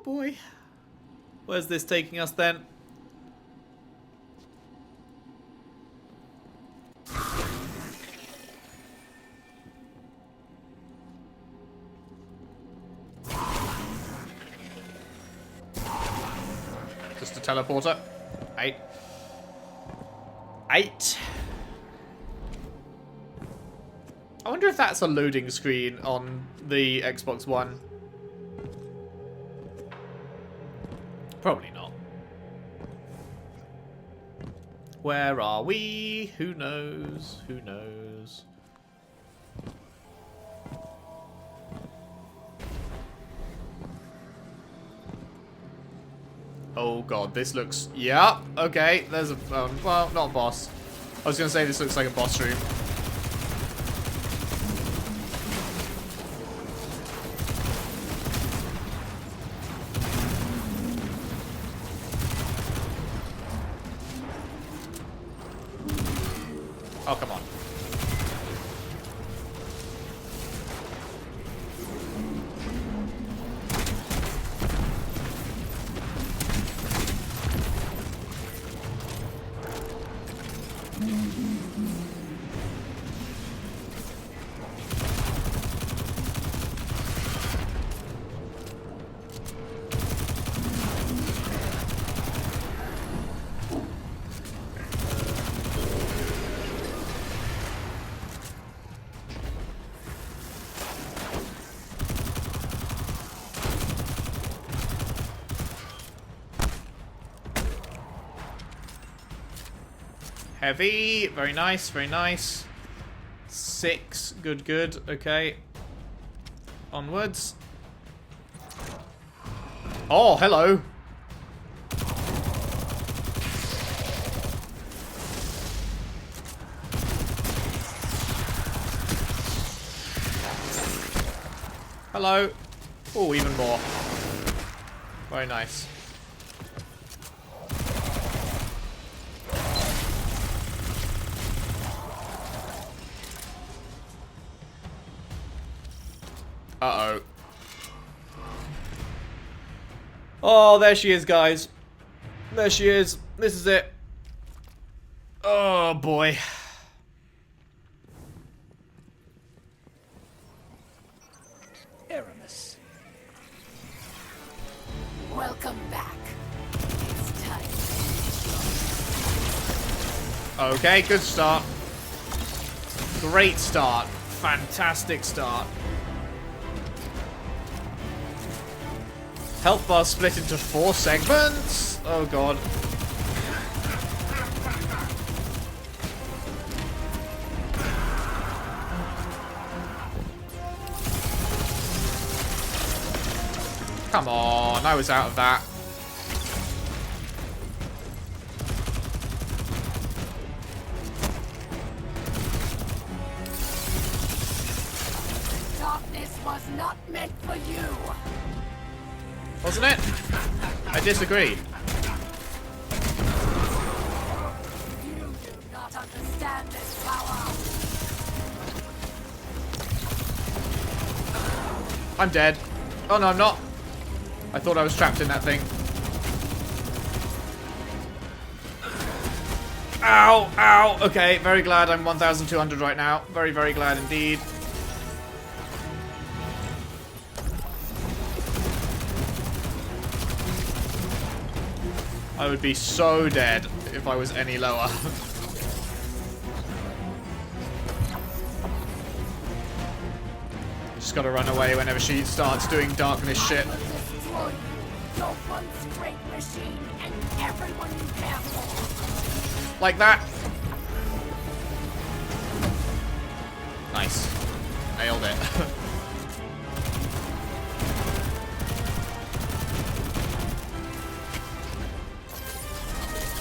boy. Where's this taking us then? Just a teleporter. 8. 8. I wonder if that's a loading screen on the Xbox One. Probably not. Where are we? Who knows? Who knows? Oh god, this looks... Yeah, okay, there's a... well, not a boss. I was going to say this looks like a boss room. Oh, come on. Heavy, very nice, very nice. 6, good, good, okay. Onwards. Oh, hello. Hello. Oh, even more. Very nice. Uh-oh. Oh, there she is, guys. There she is. This is it. Oh, boy. Eramis. Welcome back. It's time. Okay, good start. Great start. Fantastic start. Health bar split into 4 segments. Oh god. Come on, I was out of that. Darkness was not meant for you. Wasn't it? I disagree. You do not understand this power. I'm dead. Oh no, I'm not. I thought I was trapped in that thing. Ow, ow. Okay, very glad I'm 1,200 right now. Very, very glad indeed. I would be so dead if I was any lower. Just gotta run away whenever she starts doing darkness shit. Like that. Nice. Nailed it.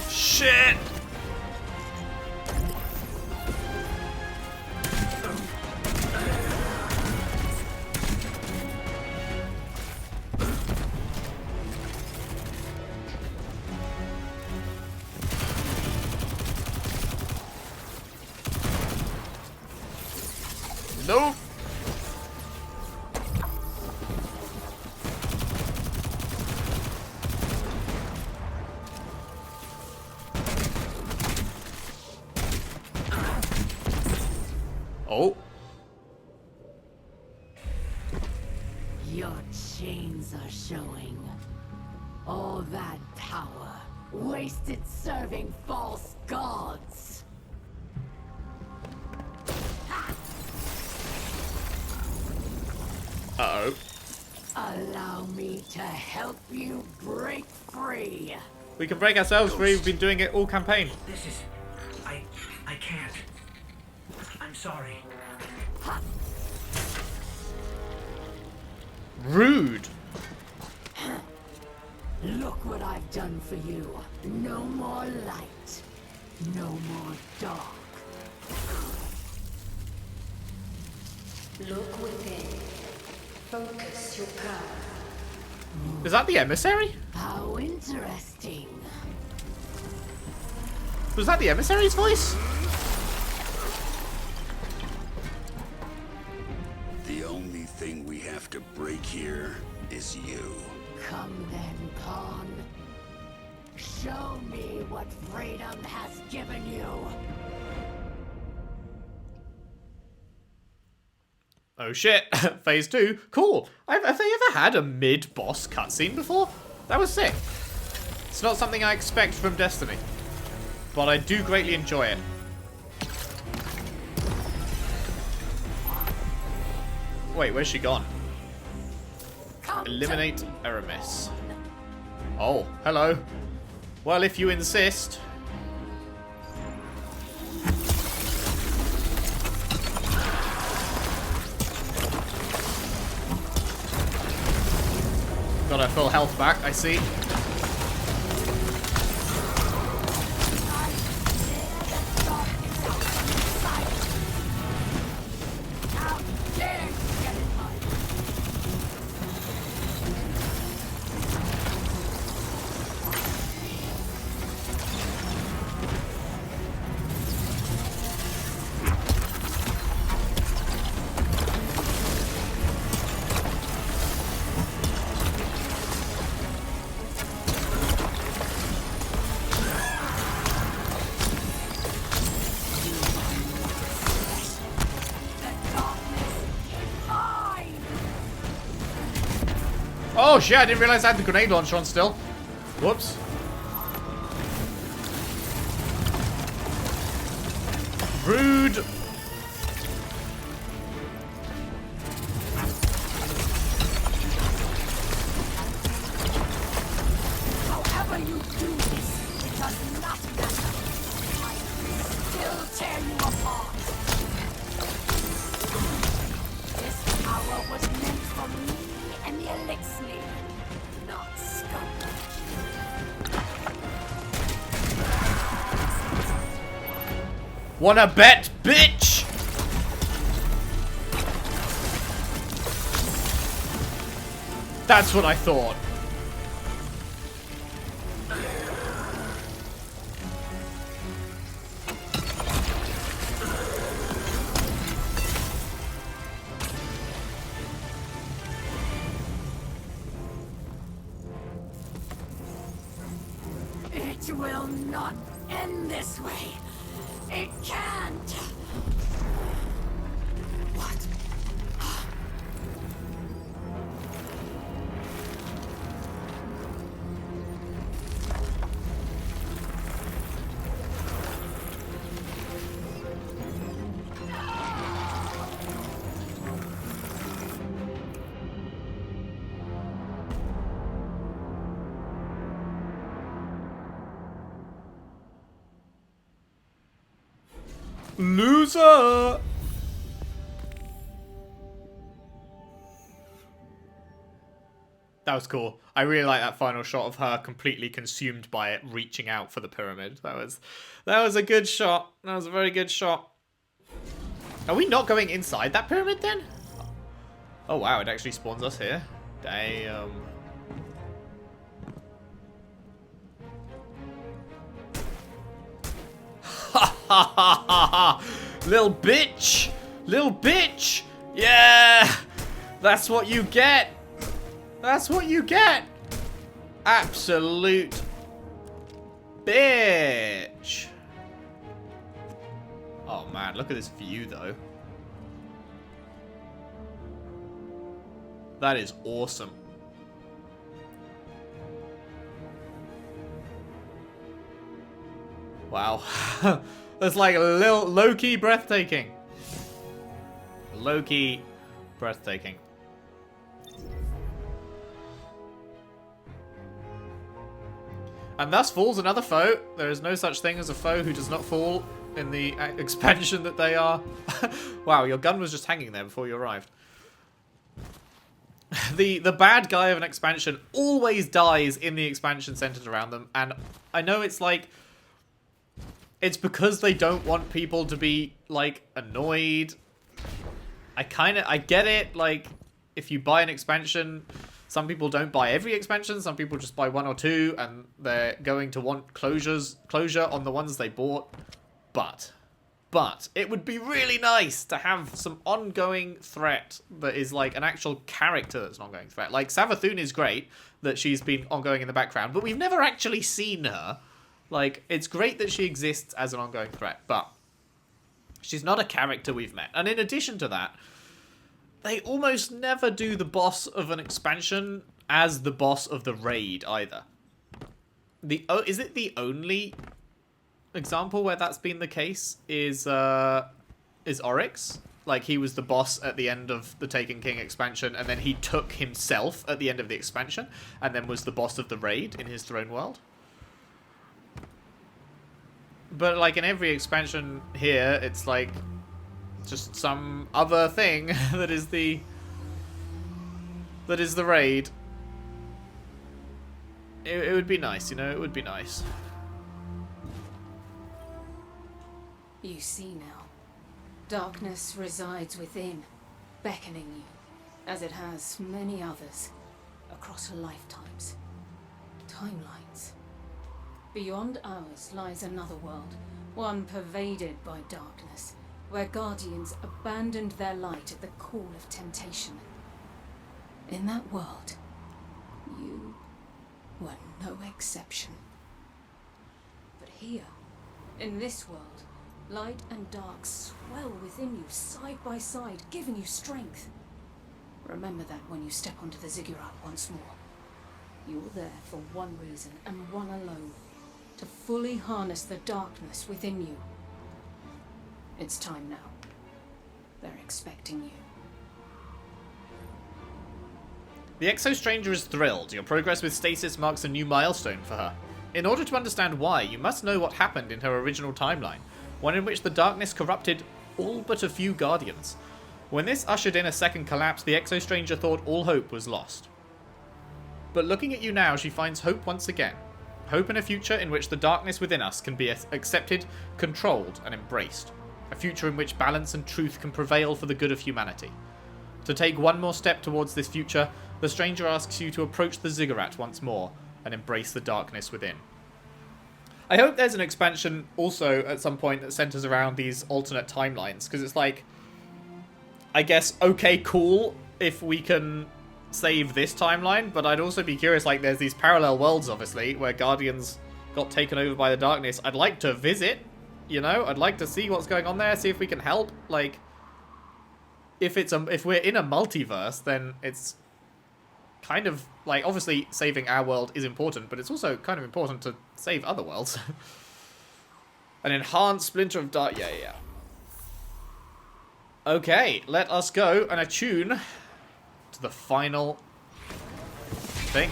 Shit! Nope. Oh. Your chains are showing. All that power, wasted serving false gods. Uh-oh. Allow me to help you break free. We can break ourselves free. We've been doing it all campaign. This is... I can't. I'm sorry. Rude. Look what I've done for you. No more light. No more dark. Look within. Focus your power. Is that the emissary? How interesting. Was that the emissary's voice? The only thing we have to break here is you. Come then, Pawn. Show me what freedom has given you. Oh shit. Phase 2. Cool. Have they ever had a mid-boss cutscene before? That was sick. It's not something I expect from Destiny. But I do greatly enjoy it. Wait, where's she gone? Come Eliminate to me, Eramis. Pawn. Oh, hello. Well, if you insist. Got her full health back, I see. How dare you get in my Oh shit, I didn't realize I had the grenade launcher on still. Whoops. Rude. However you do this, it does not matter. I will still tear you apart. This power was meant for me and the elixir, not scum. Wanna bet, bitch? That's what I thought. It will not end this way. It can't. What? Loser! That was cool. I really like that final shot of her completely consumed by it, reaching out for the pyramid. That was a good shot. That was a very good shot. Are we not going inside that pyramid then? Oh wow, it actually spawns us here. Damn. Ha ha ha ha ha! Little bitch! Little bitch! Yeah! That's what you get! That's what you get! Absolute bitch! Oh man, look at this view though. That is awesome. Wow. That's like a little low-key breathtaking. Low-key breathtaking. And thus falls another foe. There is no such thing as a foe who does not fall in the expansion that they are. Wow, your gun was just hanging there before you arrived. The bad guy of an expansion always dies in the expansion centered around them. And I know it's like... It's because they don't want people to be, like, annoyed. I get it. Like, if you buy an expansion... Some people don't buy every expansion, some people just buy 1 or 2, and they're going to want closure on the ones they bought. But it would be really nice to have some ongoing threat that is like an actual character that's an ongoing threat. Like, Savathun is great that she's been ongoing in the background, but we've never actually seen her. Like, it's great that she exists as an ongoing threat, but she's not a character we've met. And in addition to that, they almost never do the boss of an expansion as the boss of the raid either. Is it the only example where that's been the case? Is Oryx? Like, he was the boss at the end of the Taken King expansion, and then he took himself at the end of the expansion, and then was the boss of the raid in his throne world. But like in every expansion here, it's like just some other thing that is the raid. It would be nice, you know, it would be nice. You see now. Darkness resides within, beckoning you, as it has many others, across lifetimes, timelines. Beyond ours lies another world, one pervaded by darkness, where guardians abandoned their light at the call of temptation. In that world, you were no exception. But here, in this world, light and dark swell within you, side by side, giving you strength. Remember that when you step onto the ziggurat once more. You're there for one reason, and one alone. To fully harness the darkness within you. It's time now. They're expecting you. The Exo Stranger is thrilled. Your progress with Stasis marks a new milestone for her. In order to understand why, you must know what happened in her original timeline, one in which the darkness corrupted all but a few Guardians. When this ushered in a second collapse, the Exo Stranger thought all hope was lost. But looking at you now, she finds hope once again. Hope in a future in which the darkness within us can be accepted, controlled, and embraced. A future in which balance and truth can prevail for the good of humanity. To take one more step towards this future, the Stranger asks you to approach the ziggurat once more and embrace the darkness within. I hope there's an expansion also at some point that centers around these alternate timelines, because it's like, I guess, okay, cool if we can save this timeline, but I'd also be curious, like, there's these parallel worlds, obviously, where Guardians got taken over by the darkness. I'd like to visit, you know? I'd like to see what's going on there, see if we can help. Like, if we're in a multiverse, then it's kind of, like, obviously saving our world is important, but it's also kind of important to save other worlds. An enhanced Splinter of Dark... Yeah. Okay, let us go and attune to the final thing.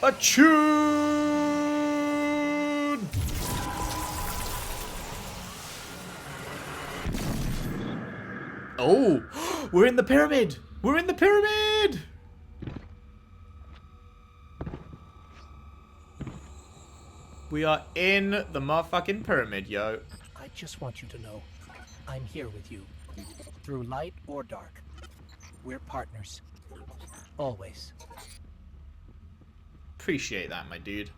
Attune! Oh, we're in the pyramid! We're in the pyramid! We are in the motherfucking pyramid, yo. I just want you to know, I'm here with you. Through light or dark. We're partners. Always. Appreciate that, my dude.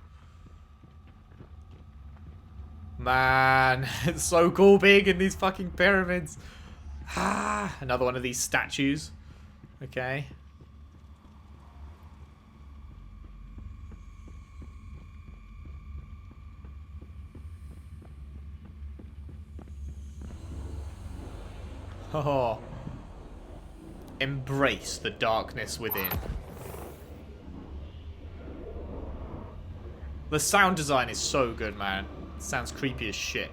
Man, it's so cool being in these fucking pyramids. Ah, another one of these statues. Okay. Oh. Embrace the darkness within. The sound design is so good, man. It sounds creepy as shit.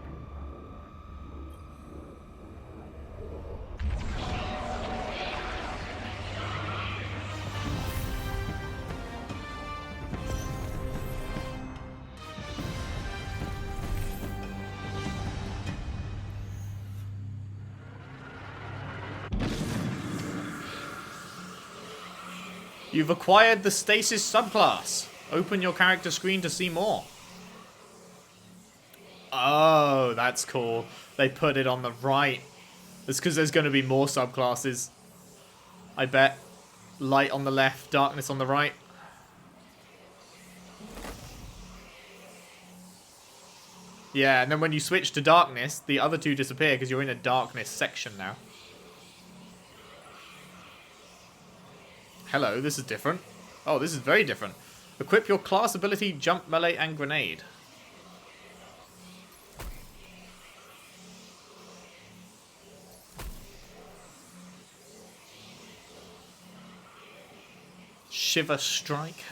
You've acquired the Stasis subclass. Open your character screen to see more. Oh, that's cool. They put it on the right. It's because there's going to be more subclasses. I bet. Light on the left, darkness on the right. Yeah, and then when you switch to darkness, the other two disappear because you're in a darkness section now. Hello, this is different. Oh, this is very different. Equip your class ability, jump, melee, and grenade. Shiver strike.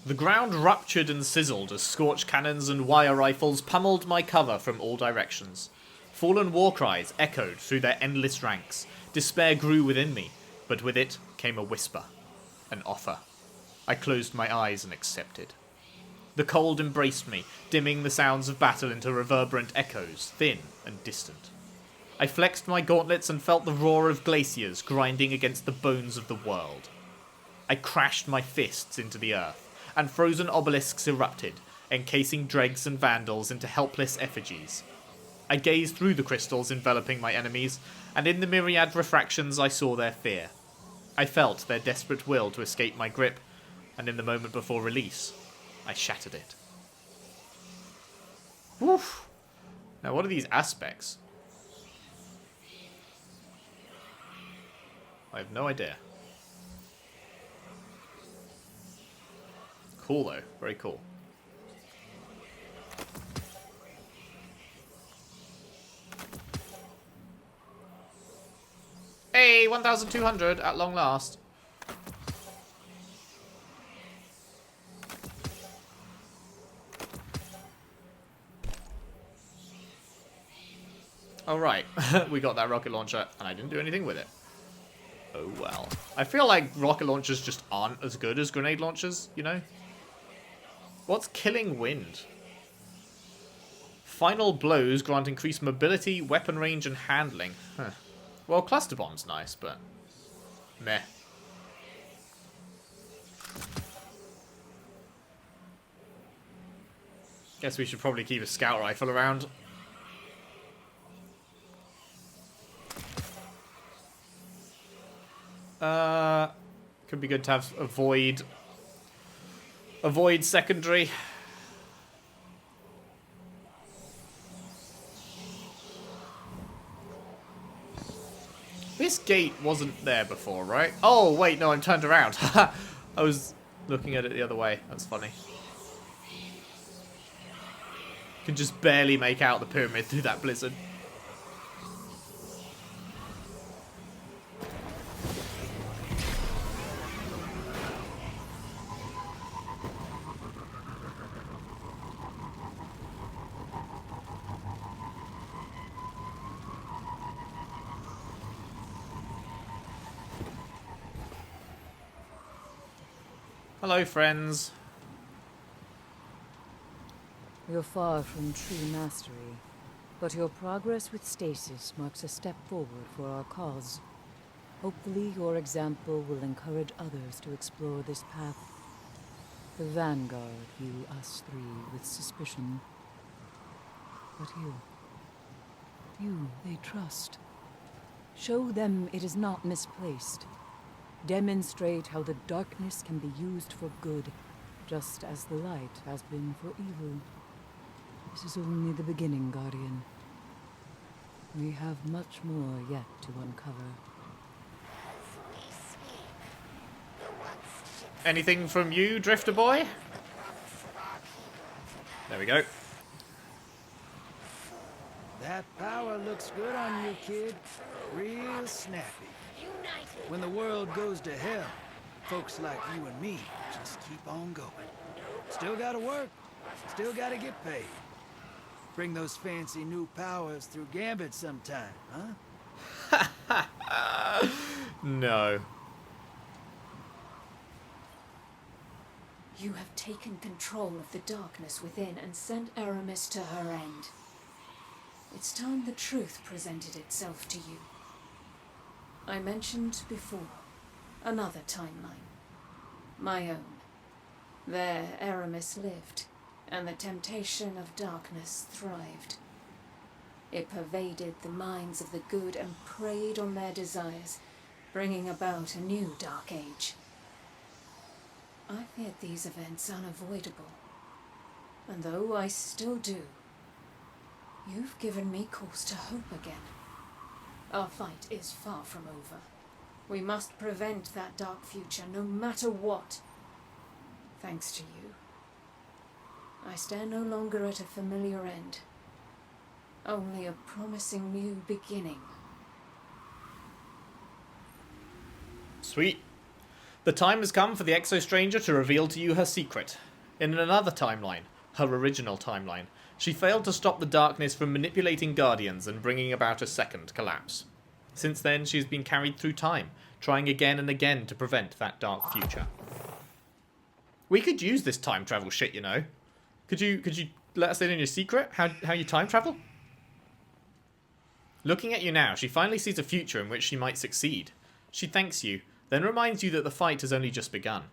The ground ruptured and sizzled as scorch cannons and wire rifles pummeled my cover from all directions. Fallen war cries echoed through their endless ranks. Despair grew within me, but with it came a whisper, an offer. I closed my eyes and accepted. The cold embraced me, dimming the sounds of battle into reverberant echoes, thin and distant. I flexed my gauntlets and felt the roar of glaciers grinding against the bones of the world. I crashed my fists into the earth, and frozen obelisks erupted, encasing dregs and vandals into helpless effigies. I gazed through the crystals enveloping my enemies, and in the myriad refractions I saw their fear. I felt their desperate will to escape my grip, and in the moment before release, I shattered it. Woof! Now what are these aspects? I have no idea. Cool though, very cool. Hey, 1,200 at long last. Oh right, we got that rocket launcher and I didn't do anything with it. Oh well. I feel like rocket launchers just aren't as good as grenade launchers, you know? What's killing wind? Final blows grant increased mobility, weapon range, and handling. Huh. Well, cluster bomb's nice, but meh. Guess we should probably keep a scout rifle around. Could be good to have avoid secondary. This gate wasn't there before, right? Oh, wait, no, I'm turned around. I was looking at it the other way. That's funny. Can just barely make out the pyramid through that blizzard. Hello, friends. You're far from true mastery, but your progress with Stasis marks a step forward for our cause. Hopefully, your example will encourage others to explore this path. The Vanguard view us three with suspicion. But you they trust. Show them it is not misplaced. Demonstrate how the darkness can be used for good, just as the light has been for evil. This is only the beginning, Guardian. We have much more yet to uncover. As we speak, the once Anything from you, Drifter Boy? There we go. That power looks good on you, kid. Real snappy. When the world goes to hell, folks like you and me just keep on going. Still gotta work. Still gotta get paid. Bring those fancy new powers through Gambit sometime, huh? No. You have taken control of the darkness within and sent Eramis to her end. It's time the truth presented itself to you. I mentioned before, another timeline. My own. There Eramis lived, and the temptation of darkness thrived. It pervaded the minds of the good and preyed on their desires, bringing about a new dark age. I feared these events unavoidable, and though I still do, you've given me cause to hope again. Our fight is far from over. We must prevent that dark future, no matter what. Thanks to you, I stand no longer at a familiar end, only a promising new beginning. Sweet. The time has come for the Exo Stranger to reveal to you her secret. In another timeline, her original timeline, she failed to stop the darkness from manipulating Guardians and bringing about a second collapse. Since then, she's been carried through time, trying again and again to prevent that dark future. We could use this time travel shit, you know. Could you let us in on your secret? How you time travel? Looking at you now, she finally sees a future in which she might succeed. She thanks you, then reminds you that the fight has only just begun.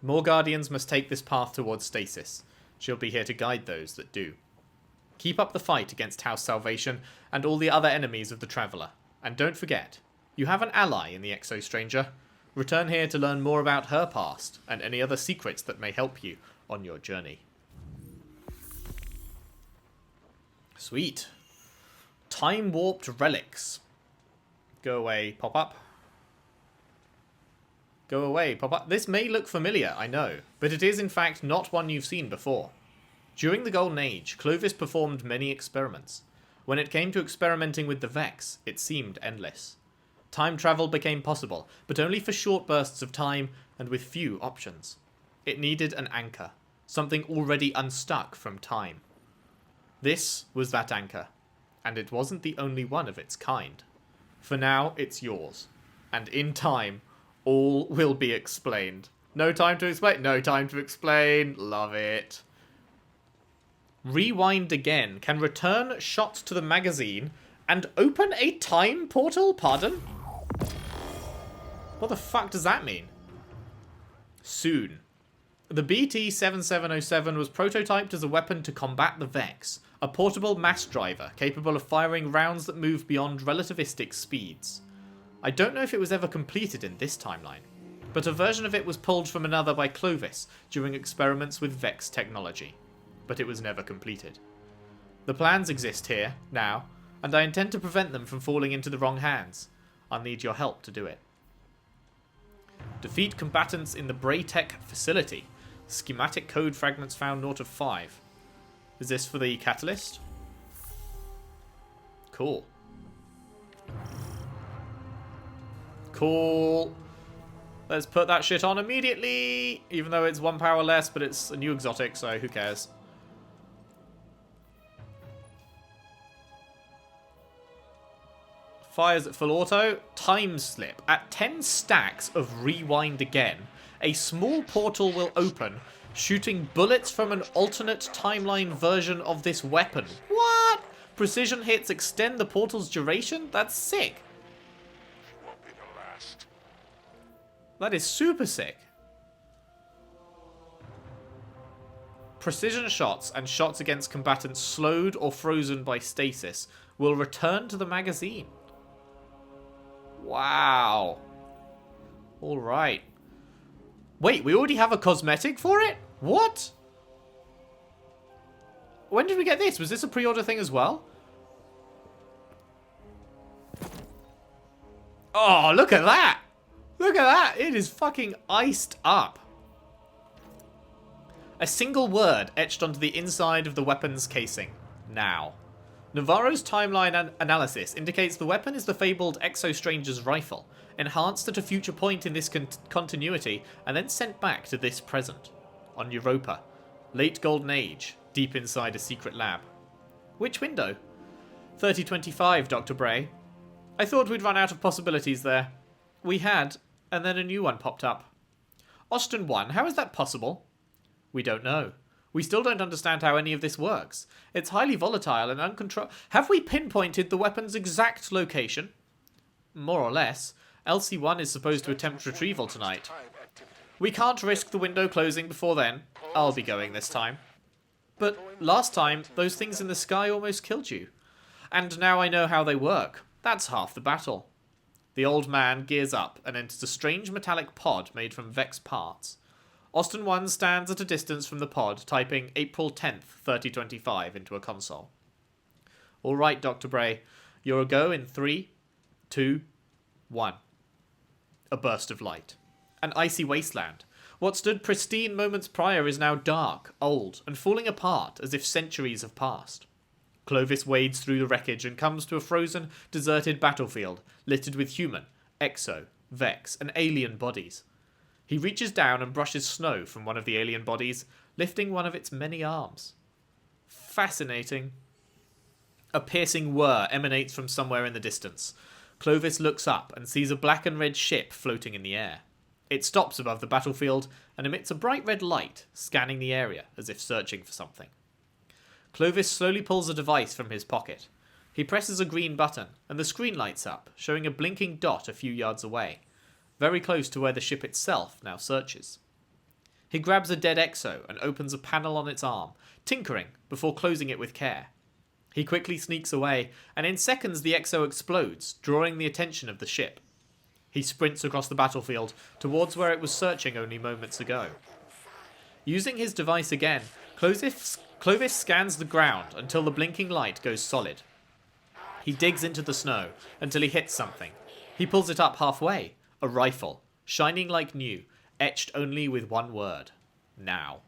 More Guardians must take this path towards Stasis. She'll be here to guide those that do. Keep up the fight against House Salvation and all the other enemies of the Traveller. And don't forget, you have an ally in the Exo Stranger. Return here to learn more about her past and any other secrets that may help you on your journey. Sweet. Time-warped relics. Go away, pop-up. Go away, pop-up. This may look familiar, I know, but it is in fact not one you've seen before. During the Golden Age, Clovis performed many experiments. When it came to experimenting with the Vex, it seemed endless. Time travel became possible, but only for short bursts of time and with few options. It needed an anchor, something already unstuck from time. This was that anchor, and it wasn't the only one of its kind. For now, it's yours, and in time, all will be explained. No time to explain. No time to explain. Love it. Rewind again can return shots to the magazine and open a time portal? Pardon? What the fuck does that mean? Soon. The BT-7707 was prototyped as a weapon to combat the Vex, a portable mass driver capable of firing rounds that move beyond relativistic speeds. I don't know if it was ever completed in this timeline, but a version of it was pulled from another by Clovis during experiments with Vex technology, but it was never completed. The plans exist here, now, and I intend to prevent them from falling into the wrong hands. I'll need your help to do it. Defeat combatants in the Braytech facility. Schematic code fragments found north of 5. Is this for the catalyst? Cool. Cool. Let's put that shit on immediately. Even though it's 1 power less, but it's a new exotic, so who cares? Fires at full auto. Time slip. At 10 stacks of rewind again, a small portal will open, shooting bullets from an alternate timeline version of this weapon. What? Precision hits extend the portal's duration? That's sick. That is super sick. Precision shots and shots against combatants slowed or frozen by stasis will return to the magazine. Wow. Alright. Wait, we already have a cosmetic for it? What? When did we get this? Was this a pre-order thing as well? Oh, look at that! Look at that! It is fucking iced up. A single word etched onto the inside of the weapon's casing. Now. Navarro's timeline analysis indicates the weapon is the fabled Exo Stranger's rifle, enhanced at a future point in this continuity, and then sent back to this present. On Europa. Late Golden Age, deep inside a secret lab. Which window? 3025, Dr. Bray. I thought we'd run out of possibilities there. We had, and then a new one popped up. Austin 1, how is that possible? We don't know. We still don't understand how any of this works. It's highly volatile and uncontrolled. Have we pinpointed the weapon's exact location? More or less. LC1 is supposed to attempt retrieval tonight. We can't risk the window closing before then. I'll be going this time. But last time, those things in the sky almost killed you. And now I know how they work. That's half the battle. The old man gears up and enters a strange metallic pod made from Vex parts. Austin 1 stands at a distance from the pod, typing April 10th, 3025 into a console. Alright, Dr. Bray. You're a go in 3, 2, 1. A burst of light. An icy wasteland. What stood pristine moments prior is now dark, old, and falling apart as if centuries have passed. Clovis wades through the wreckage and comes to a frozen, deserted battlefield, littered with human, Exo, Vex, and alien bodies. He reaches down and brushes snow from one of the alien bodies, lifting one of its many arms. Fascinating. A piercing whir emanates from somewhere in the distance. Clovis looks up and sees a black and red ship floating in the air. It stops above the battlefield and emits a bright red light, scanning the area as if searching for something. Clovis slowly pulls a device from his pocket. He presses a green button, and the screen lights up, showing a blinking dot a few yards away, very close to where the ship itself now searches. He grabs a dead Exo and opens a panel on its arm, tinkering before closing it with care. He quickly sneaks away, and in seconds the Exo explodes, drawing the attention of the ship. He sprints across the battlefield, towards where it was searching only moments ago. Using his device again, Clovis scans the ground until the blinking light goes solid. He digs into the snow until he hits something. He pulls it up halfway. A rifle, shining like new, etched only with one word. Now.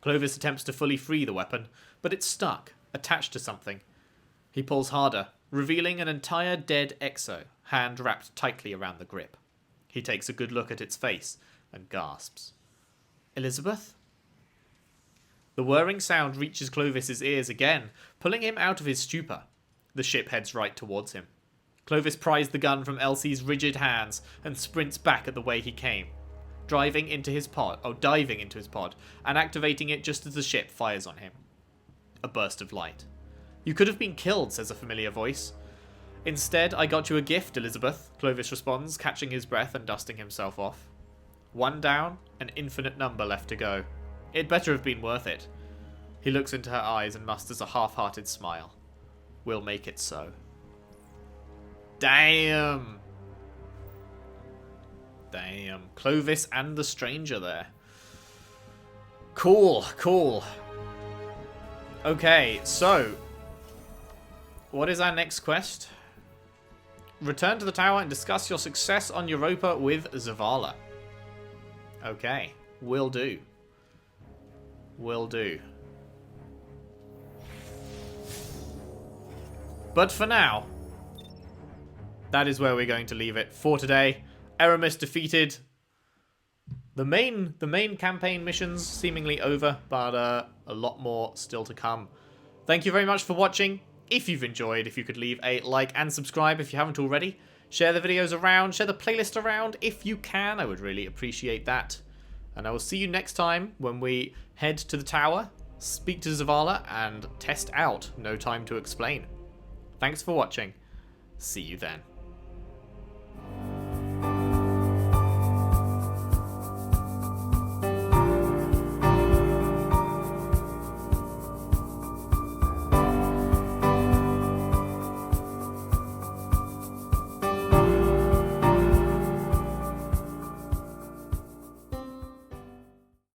Clovis attempts to fully free the weapon, but it's stuck, attached to something. He pulls harder, revealing an entire dead Exo, hand wrapped tightly around the grip. He takes a good look at its face and gasps. Elizabeth? The whirring sound reaches Clovis's ears again, pulling him out of his stupor. The ship heads right towards him. Clovis pries the gun from Elsie's rigid hands and sprints back at the way he came, diving into his pod, and activating it just as the ship fires on him. A burst of light. You could have been killed, says a familiar voice. Instead, I got you a gift, Elizabeth, Clovis responds, catching his breath and dusting himself off. One down, an infinite number left to go. It better have been worth it. He looks into her eyes and musters a half-hearted smile. We'll make it so. Damn. Damn. Clovis and the stranger there. Cool, cool. Okay, so what is our next quest? Return to the tower and discuss your success on Europa with Zavala. Okay, will do. Will do. But for now, that is where we're going to leave it for today. Eramis defeated. The main campaign missions seemingly over, but a lot more still to come. Thank you very much for watching. If you've enjoyed, if you could leave a like and subscribe if you haven't already. Share the videos around, share the playlist around if you can. I would really appreciate that. And I will see you next time when we head to the tower, speak to Zavala, and test out No Time to Explain. Thanks for watching. See you then.